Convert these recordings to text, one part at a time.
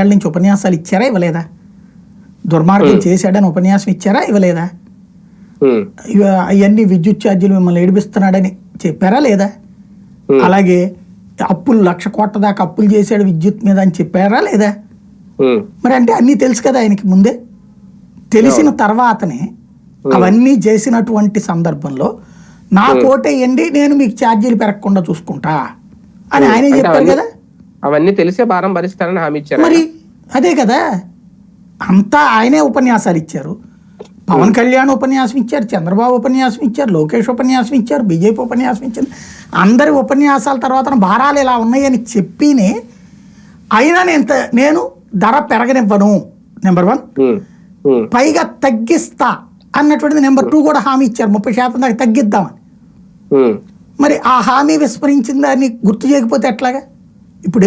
ఏళ్ళ నుంచి ఉపన్యాసాలు ఇచ్చారా ఇవ్వలేదా? దుర్మార్గం చేశాడని ఉపన్యాసం ఇచ్చారా ఇవ్వలేదా? అవన్నీ విద్యుత్ ఛార్జీలు మిమ్మల్ని ఏడిపిస్తున్నాడని చెప్పారా లేదా? అలాగే అప్పులు 1,00,000 కోట్ల దాకా అప్పులు చేశాడు విద్యుత్ మీద అని చెప్పారా లేదా? మరి అంటే అన్నీ తెలుసు కదా ఆయనకి ముందే. తెలిసిన తర్వాతనే అవన్నీ చేసినటువంటి సందర్భంలో నా కోటేయండి నేను మీకు ఛార్జీలు పెరగకుండా చూసుకుంటా అని ఆయనే చెప్పారు కదా. అవన్నీ తెలిసే భారం భరిస్తారని హామీ ఇచ్చారు. మరి అదే కదా, అంతా ఆయనే ఉపన్యాసాలు ఇచ్చారు. పవన్ కళ్యాణ్ ఉపన్యాసం ఇచ్చారు, చంద్రబాబు ఉపన్యాసం ఇచ్చారు, లోకేష్ ఉపన్యాసం ఇచ్చారు, బీజేపీ ఉపన్యాసం ఇచ్చారు. అందరి ఉపన్యాసాల తర్వాత భారాలు ఇలా ఉన్నాయని చెప్పినే అయినా నేను ధర పెరగనివ్వను నెంబర్ 1, పైగా తగ్గిస్తా అన్నటువంటిది నెంబర్ 2 కూడా హామీ ఇచ్చారు. 30% దాకా తగ్గిద్దామని. మరి ఆ హామీ విస్మరించిన దాన్ని గుర్తు చేయకపోతే ఎట్లాగా? ఇప్పుడు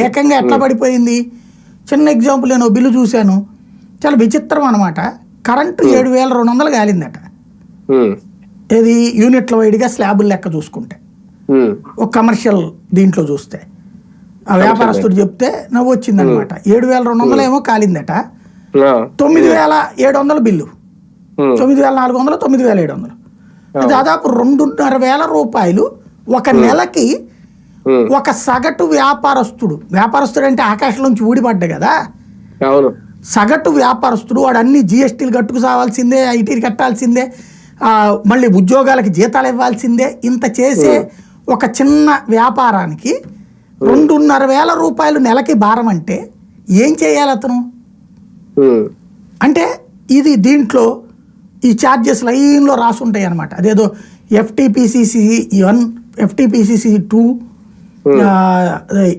ఏకంగా ఎట్లా పడిపోయింది? చిన్న ఎగ్జాంపుల్, నేను బిల్లు చూశాను, చాలా విచిత్రం అనమాట. కరెంటు 7,200 కాలిందట. ఇది యూనిట్ల వైడ్గా స్లాబుల లెక్క చూసుకుంటే, ఒక కమర్షియల్ దీంట్లో చూస్తే ఆ వ్యాపారస్తుడు చెప్తే నవ్వు వచ్చిందనమాట. 7,200 ఏమో కాలిందట, 9,700 బిల్లు, 9,400, 9,700, దాదాపు 2,500 రూపాయలు ఒక నెలకి. ఒక సగటు వ్యాపారస్తుడు అంటే ఆకాశంలోంచి ఊడిపడ్డా కదా, సగటు వ్యాపారస్తుడు వాడు అన్ని జిఎస్టీలు కట్టుకు సావాల్సిందే, ఐటీలు కట్టాల్సిందే, మళ్ళీ ఉద్యోగాలకి జీతాలు ఇవ్వాల్సిందే. ఇంత చేసే ఒక చిన్న వ్యాపారానికి 2,500 రూపాయలు నెలకి భారం అంటే ఏం చేయాలి అతను? అంటే ఇది దీంట్లో ఈ ఛార్జెస్ లైన్లో రాసుంటాయి అనమాట. అదేదో FTPCC 1, FTPCC 2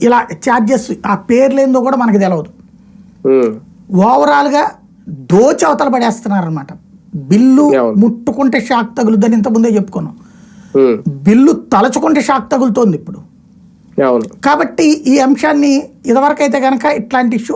ఇలా ఛార్జెస్, ఆ పేర్లేందో కూడా మనకు తెలియదు. ఓవరాల్గా దోచి అవతల పడేస్తున్నారు అనమాట. బిల్లు ముట్టుకుంటే షాక్ తగులుద్దని ఇంతకుముందే చెప్పుకున్నాం. బిల్లు తలచుకుంటే షాక్ తగులుతోంది ఇప్పుడు. కాబట్టి ఈ అంశాన్ని ఇదివరకైతే కనుక ఇట్లాంటి ఇష్యూ